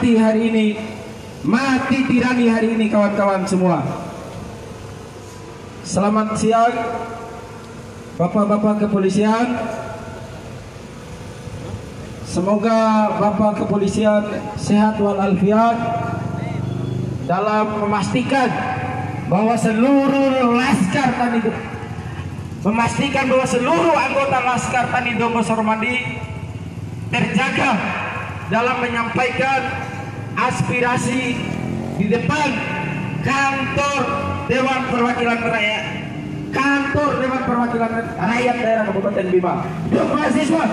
mati hari ini, mati tirani hari ini kawan-kawan semua. Selamat siang Bapak-bapak kepolisian. Semoga Bapak kepolisian sehat walafiat dalam memastikan bahwa seluruh laskar Tani, memastikan bahwa seluruh anggota laskar Tani Dongo Soromandi terjaga dalam menyampaikan aspirasi di depan kantor Dewan Perwakilan Rakyat, kantor Dewan Perwakilan Rakyat Daerah Kabupaten Bima. Yuk mahasiswa.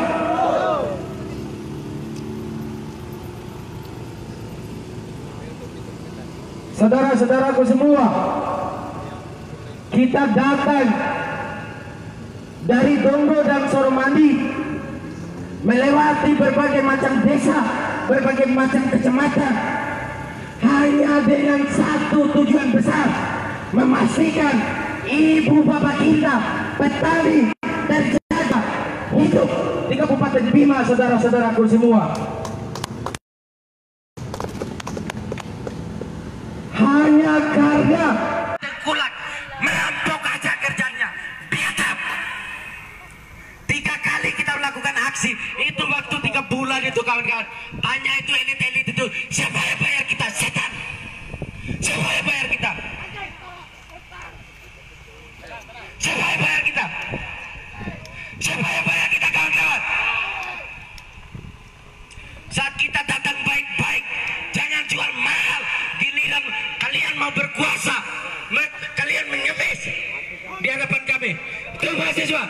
Saudara-saudaraku semua, kita datang dari Dongo dan Soromandi, melewati berbagai macam desa, berbagai macam kecamatan, hanya dengan satu tujuan besar: memastikan ibu bapak kita petani terjaga hidup di Kabupaten Bima. Saudara-saudaraku semua, hanya karena tengkulak merampok aja kerjanya, biadab. 3 kali kita melakukan aksi itu, waktu 3 bulan itu kawan-kawan. Tanya itu elit-elit itu, siapa yang bayar kita? Setan. Siapa yang bayar kita? Siapa yang bayar kita? Siapa yang bayar kita kawan-kawan? Saat kita datang baik-baik, jangan jual mahal. Giliran kalian mau berkuasa, kalian mengemis di hadapan kami. Betul mahasiswa?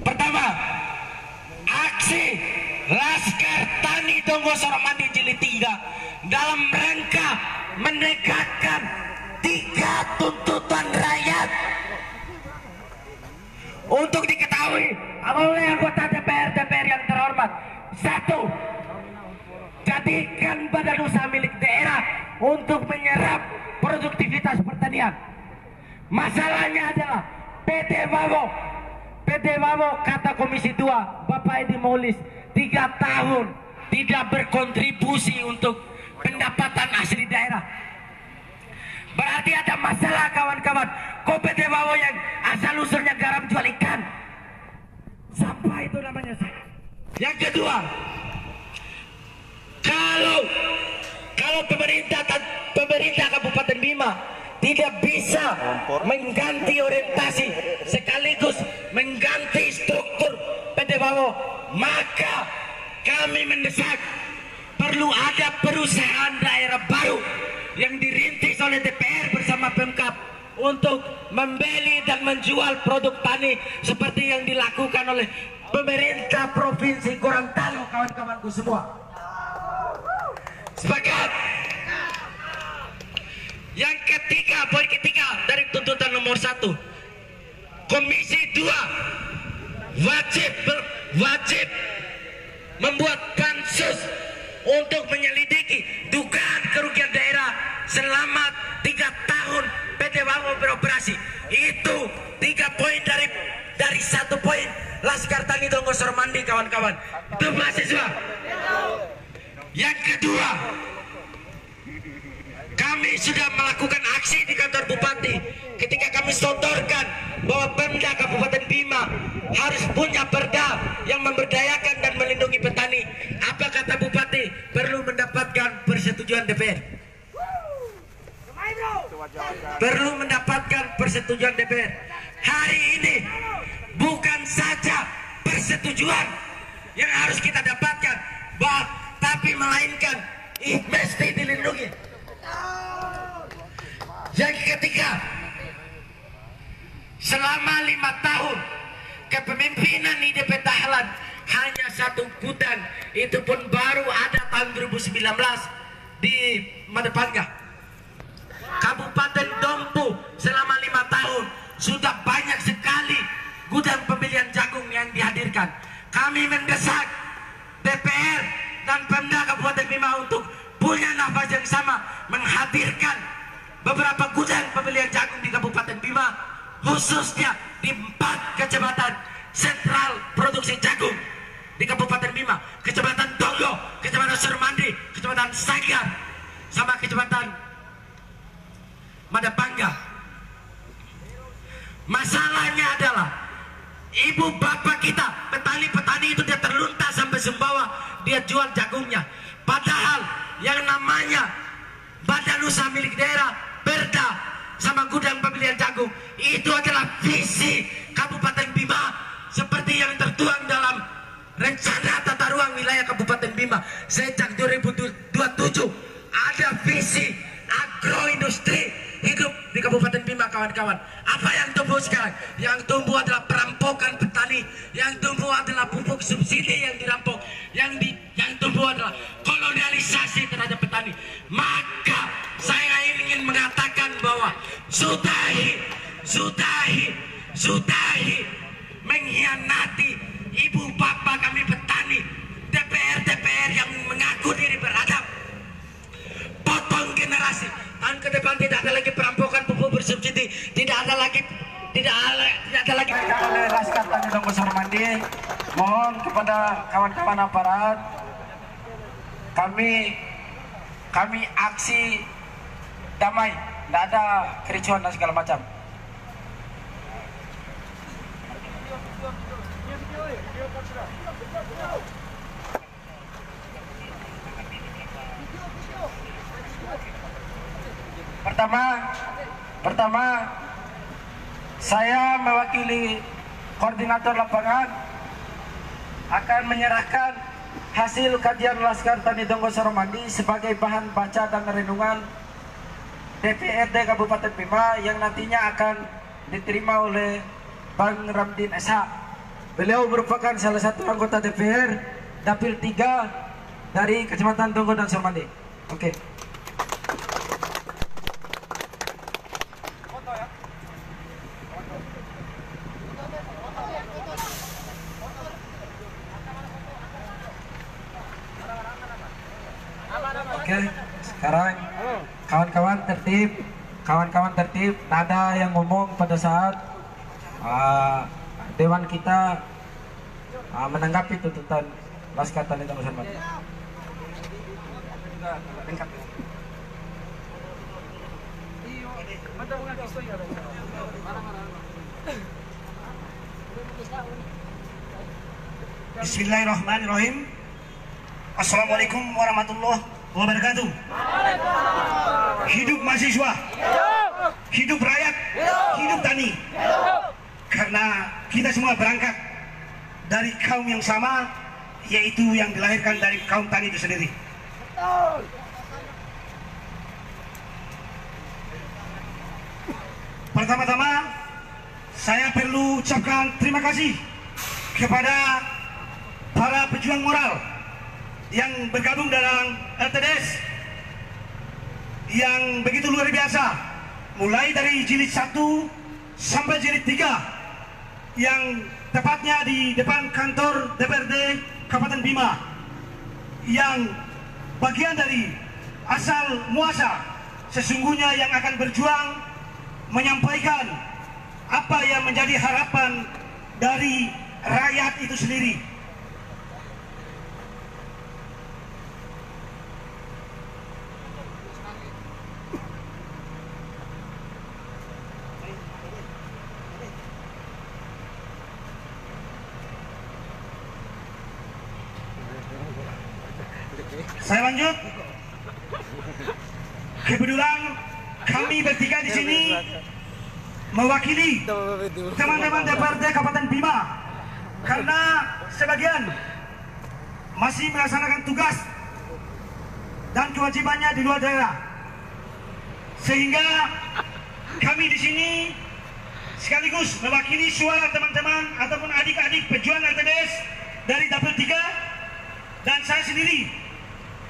Pertama, aksi Laskar Tani Dongo Soromandi Jilid 3 dalam rangka menegakkan 3 tuntutan rakyat. Untuk diketahui oleh anggota DPR yang terhormat: 1. Jadikan badan usaha milik daerah untuk menyerap produktivitas pertanian. Masalahnya adalah PT Wawo kata Komisi 2 Bapak Edi Maulis 3 tahun tidak berkontribusi untuk pendapatan asli daerah. Berarti ada masalah kawan-kawan. Kok PT Wawo yang asal usulnya garam jual ikan? Sampah itu namanya. Yang kedua, kalau pemerintah Kabupaten Bima tidak bisa mengganti orientasi sekaligus mengganti struktur PT Wawo, maka kami mendesak perlu ada perusahaan daerah baru yang dirintis oleh DPR bersama Pemkab untuk membeli dan menjual produk tani seperti yang dilakukan oleh pemerintah Provinsi Gorontalo. Kawan-kawanku semua, sepakat? Yang ketiga, poin ketiga dari tuntutan nomor 1, Komisi 2 wajib membuat pansus untuk menyelidiki dugaan kerugian daerah selama 3 tahun PT Wawo beroperasi. Itu 3 poin dari 1 poin Laskar Tani Dongo Soromandi, kawan-kawan. Itu mahasiswa. Yang kedua, kami sudah melakukan aksi di kantor Bupati ketika kami sodorkan bahwa Pemda Kabupaten Bima harus punya perda yang memberdayakan dan melindungi petani. Apa kata Bupati? Perlu mendapatkan persetujuan DPR. Perlu mendapatkan persetujuan DPR. Hari ini bukan saja persetujuan yang harus kita dapatkan, tapi melainkan mesti dilindungi. Yang ketiga, selama 5 tahun kepemimpinan IDP Dahlan hanya 1 gudang, itu pun baru ada tahun 2019 di Madepanga. Kabupaten Dompu selama 5 tahun sudah banyak sekali gudang pembelian jagung yang dihadirkan. Kami mendesak DPR dan Pemda Kabupaten Bima untuk punya nafas yang sama, menghadirkan beberapa gudang pembelian jagung di Kabupaten Bima, khususnya di 4 kecamatan sentral produksi jagung di Kabupaten Bima, Kecamatan Tonggo, Kecamatan Surmandi, Kecamatan Sanggar, sama Kecamatan Madapangga. Masalahnya adalah ibu bapak kita, petani-petani itu dia terlunta sampai Sumbawa, dia jual jagungnya. Padahal yang namanya Badan Usaha Milik Daerah, Perda, sama gudang pembelian jagung, itu adalah visi Kabupaten Bima seperti yang tertuang dalam rencana tata ruang wilayah Kabupaten Bima sejak 2027. Ada visi agroindustri hidup di Kabupaten Bima, kawan-kawan. Apa yang tumbuh sekarang? Yang tumbuh adalah perampokan petani, yang tumbuh adalah pupuk subsidi yang dirampok, yang tumbuh adalah kolonialisasi terhadap petani. Maka saya ingin mengatakan bahwa sudahi mengkhianati ibu bapak kami petani, DPR yang mengaku diri beradab. Potong generasi. Tahun ke depan tidak ada lagi perampokan pupuk bersubsidi, tidak ada lagi oleh Laskar Tani Tonggo Surmandi. Mohon kepada kawan-kawan aparat, kami aksi damai, tidak ada kericuhan dan segala macam. Pertama, saya mewakili koordinator lapangan akan menyerahkan hasil kajian Laskar Tani Tonggo Surmandi sebagai bahan baca dan renungan DPRD Kabupaten Bima yang nantinya akan diterima oleh Bang Ramdin SH. Beliau merupakan salah satu anggota DPR Dapil 3 dari Kecamatan Tonggo dan Surmandi. Oke. Oke, sekarang kawan-kawan tertib, tak ada yang ngomong pada saat Dewan kita menanggapi tuntutan Laskar Tani Tonggo Surmandi. Bismillahirrahmanirrahim. Assalamualaikum warahmatullahi wabarakatuh. Hidup mahasiswa, hidup rakyat, hidup tani. Karena kita semua berangkat dari kaum yang sama, yaitu yang dilahirkan dari kaum tani itu sendiri. Pertama-tama, saya perlu ucapkan terima kasih kepada para pejuang moral yang bergabung dalam LTDS yang begitu luar biasa, mulai dari jilid 1 sampai jilid 3 yang tepatnya di depan kantor DPRD Kabupaten Bima, yang bagian dari asal muasa sesungguhnya yang akan berjuang menyampaikan apa yang menjadi harapan dari rakyat itu sendiri. Saya lanjut. Kebetulan kami bertiga di sini mewakili teman-teman DPRD Kabupaten Bima karena sebagian masih melaksanakan tugas dan kewajibannya di luar daerah, sehingga kami di sini sekaligus mewakili suara teman-teman ataupun adik-adik pejuang LTDS dari Dapil 3 dan saya sendiri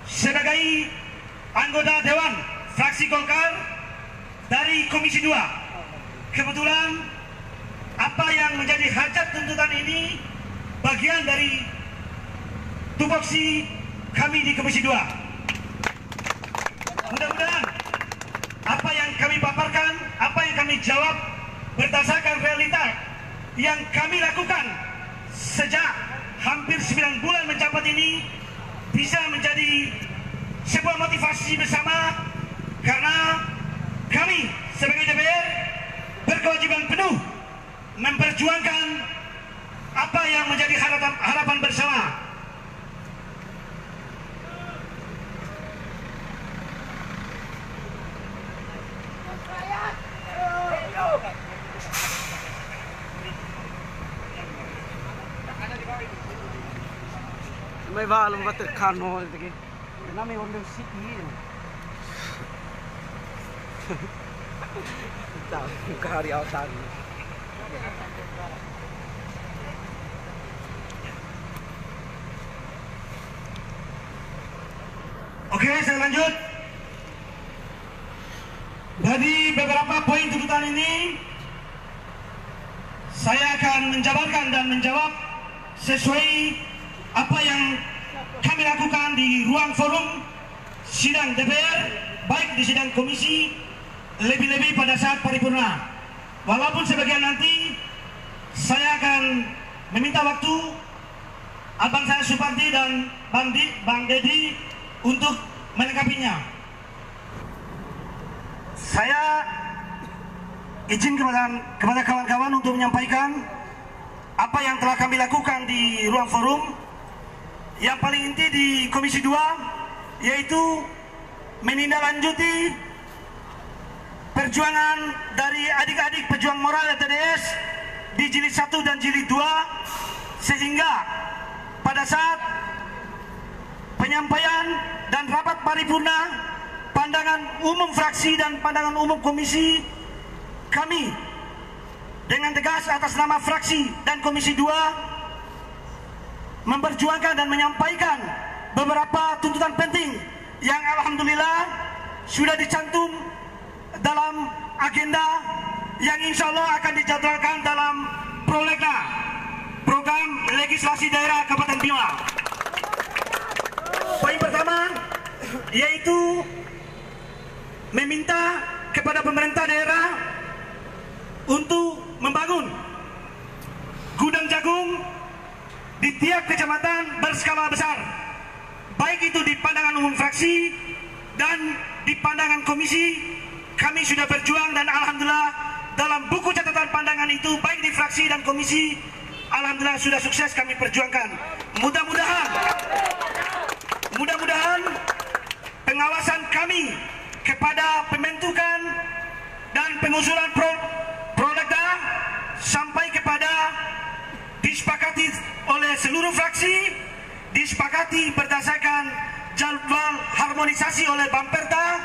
sebagai anggota Dewan Fraksi Golkar dari Komisi 2. Kebetulan apa yang menjadi hajat tuntutan ini bagian dari tupoksi kami di Komisi 2. Mudah-mudahan apa yang kami paparkan, apa yang kami jawab berdasarkan realita yang kami lakukan sejak hampir 9 bulan menjabat ini bisa menjadi sebuah motivasi bersama, karena kami sebagai DPR berkewajiban penuh memperjuangkan apa yang menjadi harapan bersama. May balong bater kano lagi. Kena may wonder city. Tahu kari outan. Oke, saya lanjut. Dari beberapa poin tuntutan ini, saya akan menjabarkan dan menjawab sesuai apa yang kami lakukan di ruang forum sidang DPR, baik di sidang komisi, lebih-lebih pada saat paripurna. Walaupun sebagian nanti saya akan meminta waktu abang saya Supardi dan Bang Dedi untuk melengkapinya. Saya izin kepada kawan-kawan untuk menyampaikan apa yang telah kami lakukan di ruang forum. Yang paling inti di Komisi 2 yaitu menindaklanjuti perjuangan dari adik-adik pejuang moral LTDS di jilid 1 dan jilid 2, sehingga pada saat penyampaian dan rapat paripurna pandangan umum fraksi dan pandangan umum komisi, kami dengan tegas atas nama fraksi dan Komisi 2 memperjuangkan dan menyampaikan beberapa tuntutan penting yang alhamdulillah sudah dicantum dalam agenda yang insya Allah akan dijadwalkan dalam Prolegna, program legislasi daerah Kabupaten Bima. Poin pertama yaitu meminta kepada pemerintah daerah untuk membangun gudang jagung di tiap kecamatan berskala besar, baik itu di pandangan umum fraksi dan di pandangan komisi. Kami sudah berjuang dan alhamdulillah dalam buku catatan pandangan itu, baik di fraksi dan komisi, alhamdulillah sudah sukses kami perjuangkan. Mudah-mudahan pengawasan kami kepada pembentukan dan pengusulan Prolegda sampai kepada disepakati oleh seluruh fraksi, disepakati berdasarkan jadwal harmonisasi oleh Bamperta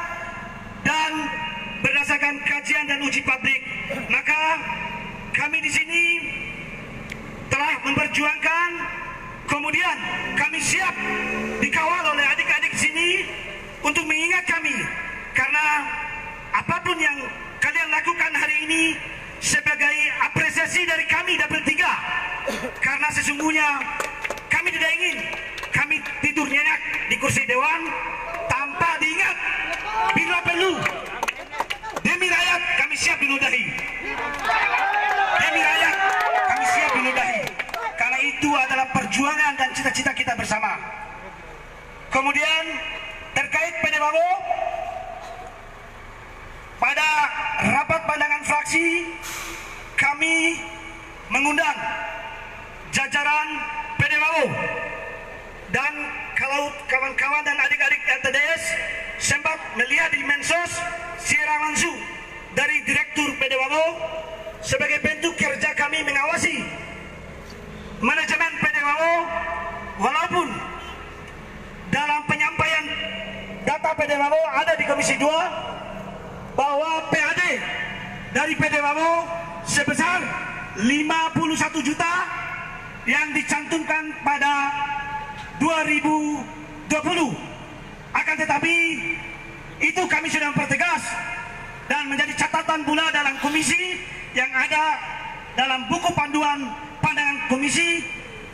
dan berdasarkan kajian dan uji publik. Maka kami di sini telah memperjuangkan, kemudian kami siap dikawal oleh adik-adik di sini untuk mengingat kami, karena apapun yang kalian lakukan hari ini sebagai apresiasi dari kami Dapil 3, karena sesungguhnya kami tidak ingin kami tidur nyenyak di kursi dewan tanpa diingat. Bila perlu demi rakyat kami siap diludahi, demi rakyat kami siap diludahi, karena itu adalah perjuangan dan cita-cita kita bersama. Kemudian terkait PDBABO, pada rapat pandangan fraksi kami mengundang jajaran PDBABO, dan kalau kawan-kawan dan adik-adik LTDS sempat melihat di Mensos siaran langsung dari Direktur PDBABO sebagai bentuk kerja kami mengawasi manajemen PDBABO, walaupun dalam penyampaian data PDBABO ada di Komisi 2 bahwa PAD dari PDBABO sebesar 51 juta yang dicantumkan pada 2020. Akan tetapi itu kami sudah mempertegas dan menjadi catatan pula dalam komisi yang ada dalam buku panduan pandangan komisi.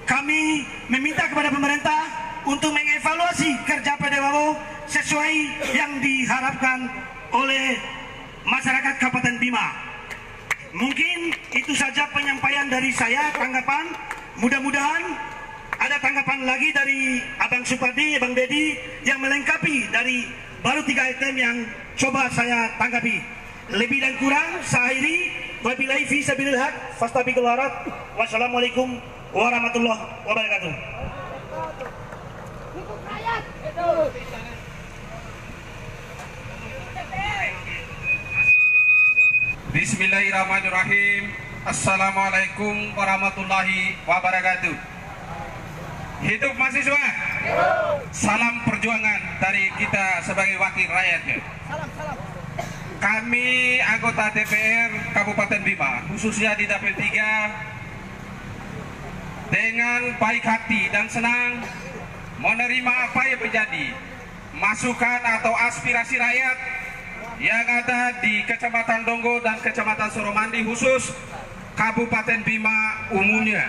Kami meminta kepada pemerintah untuk mengevaluasi kerja PDBABO sesuai yang diharapkan oleh masyarakat Kabupaten Bima. Mungkin itu saja penyampaian dari saya, tanggapan. mudah-mudahan ada tanggapan lagi dari Abang Supadi, Abang Dedi yang melengkapi dari baru 3 item yang coba saya tanggapi. Lebih dan kurang saya akhiri. Wabillahi fi sabilil haq fastabiqul khairat. Wassalamualaikum warahmatullahi wabarakatuh. Bismillahirrahmanirrahim. Assalamualaikum warahmatullahi wabarakatuh. Hidup mahasiswa. Salam perjuangan dari kita sebagai wakil rakyatnya. Kami anggota DPR Kabupaten Bima, khususnya di Dapil 3, dengan baik hati dan senang menerima apa yang menjadi masukan atau aspirasi rakyat yang ada di Kecamatan Donggo dan Kecamatan Soromandi, khusus Kabupaten Bima umumnya.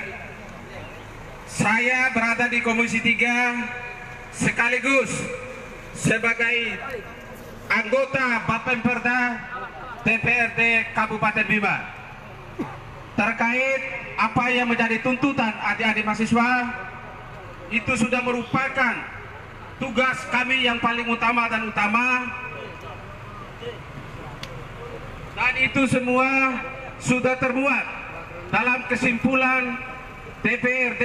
Saya berada di Komisi 3 sekaligus sebagai anggota Bapemperda DPRD Kabupaten Bima. Terkait apa yang menjadi tuntutan adik-adik mahasiswa, itu sudah merupakan tugas kami yang paling utama, dan itu semua sudah termuat dalam kesimpulan DPRD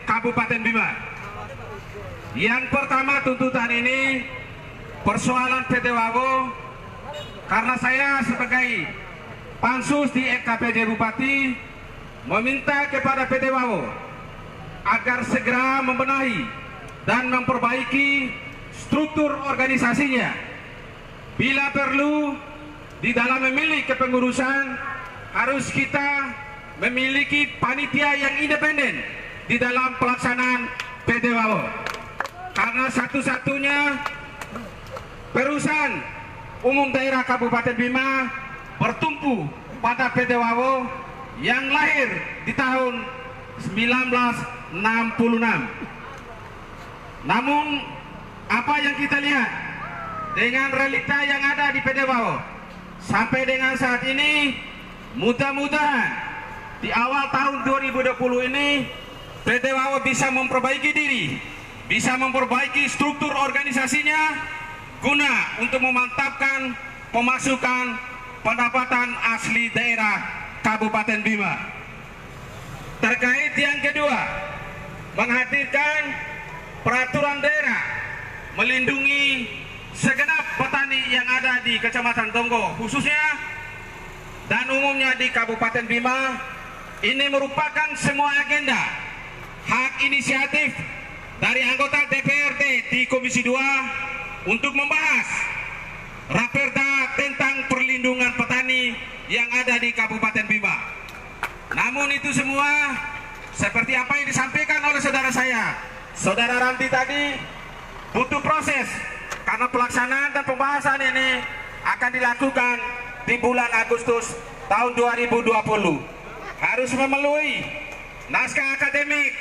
Kabupaten Bima. Yang pertama, tuntutan ini persoalan PT Wawo, karena saya sebagai pansus di FKPJ Bupati meminta kepada PT Wawo agar segera membenahi dan memperbaiki struktur organisasinya. Bila perlu, di dalam memilih kepengurusan harus kita memiliki panitia yang independen di dalam pelaksanaan PT Wawo, karena satu-satunya perusahaan umum daerah Kabupaten Bima bertumpu pada PT Wawo yang lahir di tahun 1966. Namun apa yang kita lihat dengan realita yang ada di PT Wawo sampai dengan saat ini, mudah-mudahan di awal tahun 2020 ini PT Wawo bisa memperbaiki diri, bisa memperbaiki struktur organisasinya guna untuk memantapkan pemasukan pendapatan asli daerah Kabupaten Bima. Terkait yang kedua, menghadirkan peraturan daerah melindungi segenap petani yang ada di Kecamatan Donggo khususnya dan umumnya di Kabupaten Bima. Ini merupakan semua agenda hak inisiatif dari anggota DPRD di Komisi 2 untuk membahas Raperda tentang perlindungan petani yang ada di Kabupaten Bima. Namun itu semua seperti apa yang disampaikan oleh saudara saya, Saudara Ranti tadi, butuh proses karena pelaksanaan dan pembahasan ini akan dilakukan di bulan Agustus tahun 2020. Harus melalui naskah akademik,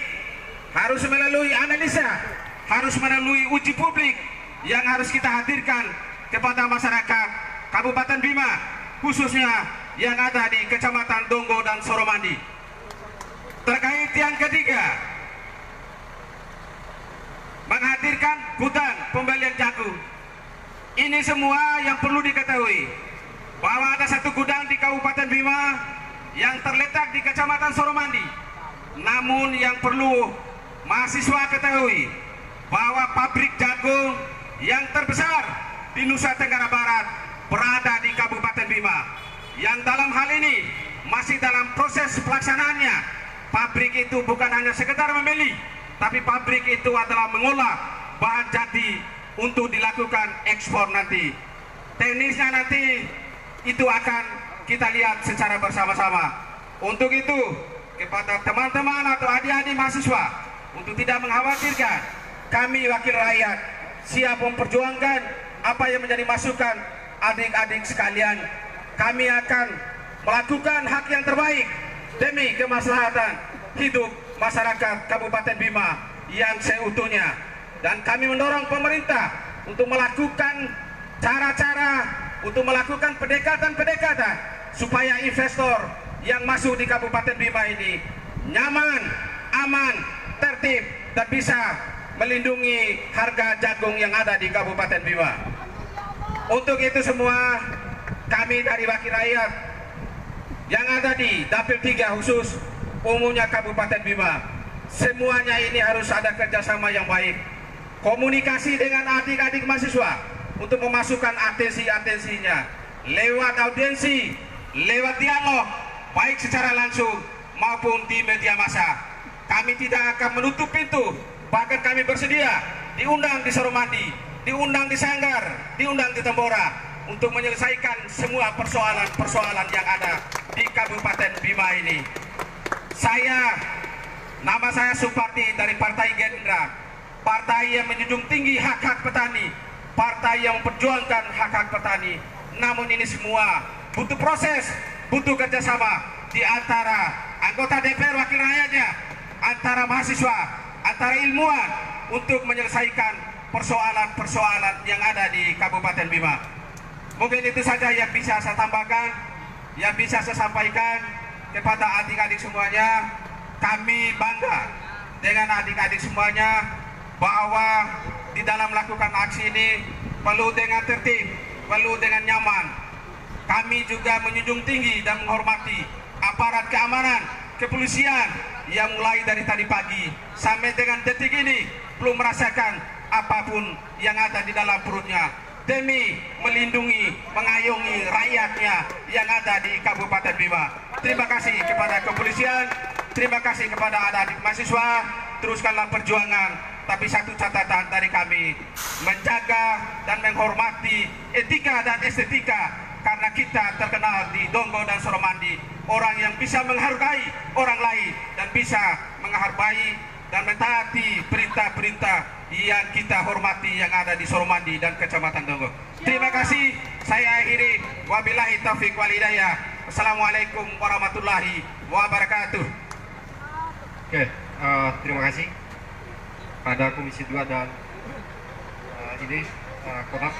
harus melalui analisa, harus melalui uji publik yang harus kita hadirkan kepada masyarakat Kabupaten Bima, khususnya yang ada di Kecamatan Donggo dan Soromandi. Terkait yang ketiga, menghadirkan gudang pembelian jagung. Ini semua yang perlu diketahui, bahwa ada satu gudang di Kabupaten Bima yang terletak di Kecamatan Soromandi. Namun yang perlu mahasiswa ketahui, bahwa pabrik jagung yang terbesar di Nusa Tenggara Barat berada di Kabupaten Bima, yang dalam hal ini masih dalam proses pelaksanaannya. Pabrik itu bukan hanya sekedar membeli, tapi pabrik itu adalah mengolah bahan jadi untuk dilakukan ekspor nanti. Teknisnya nanti itu akan kita lihat secara bersama-sama. Untuk itu, kepada teman-teman atau adik-adik mahasiswa, untuk tidak mengkhawatirkan, kami wakil rakyat siap memperjuangkan apa yang menjadi masukan adik-adik sekalian. Kami akan melakukan hak yang terbaik demi kemaslahatan hidup masyarakat Kabupaten Bima yang seutuhnya. Dan kami mendorong pemerintah untuk melakukan cara-cara, untuk melakukan pendekatan-pendekatan supaya investor yang masuk di Kabupaten Bima ini nyaman, aman, tertib, dan bisa melindungi harga jagung yang ada di Kabupaten Bima. Untuk itu semua, kami dari Wakil Rakyat yang ada di Dapil 3 khusus umumnya Kabupaten Bima, semuanya ini harus ada kerjasama yang baik, komunikasi dengan adik-adik mahasiswa untuk memasukkan atensi-atensinya lewat audiensi, lewat dialog, baik secara langsung maupun di media massa. Kami tidak akan menutup pintu, bahkan kami bersedia diundang di Soromandi, diundang di Sanggar, diundang di Tambora untuk menyelesaikan semua persoalan-persoalan yang ada di Kabupaten Bima ini. Nama saya Supardi dari Partai Gerindra, partai yang menjunjung tinggi hak-hak petani, partai yang memperjuangkan hak-hak petani. Namun ini semua butuh proses, butuh kerjasama di antara anggota DPR wakil rakyatnya, antara mahasiswa, antara ilmuwan untuk menyelesaikan persoalan-persoalan yang ada di Kabupaten Bima. Mungkin itu saja yang bisa saya tambahkan, yang bisa saya sampaikan kepada adik-adik semuanya. Kami bangga dengan adik-adik semuanya bahwa di dalam melakukan aksi ini perlu dengan tertib, perlu dengan nyaman. Kami juga menjunjung tinggi dan menghormati aparat keamanan, kepolisian yang mulai dari tadi pagi sampai dengan detik ini belum merasakan apapun yang ada di dalam perutnya demi melindungi, mengayomi rakyatnya yang ada di Kabupaten Bima. Terima kasih kepada kepolisian, terima kasih kepada adik-adik mahasiswa, teruskanlah perjuangan. Tapi satu catatan dari kami, menjaga dan menghormati etika dan estetika, karena kita terkenal di Donggo dan Soromandi, orang yang bisa menghargai orang lain dan bisa menghargai dan mentaati perintah-perintah yang kita hormati yang ada di Soromandi dan Kecamatan Donggo. Terima kasih, saya akhiri. Wabillahi taufiq wal hidayah. Assalamualaikum warahmatullahi wabarakatuh. Oke, terima kasih pada Komisi 2 dan ini Kodak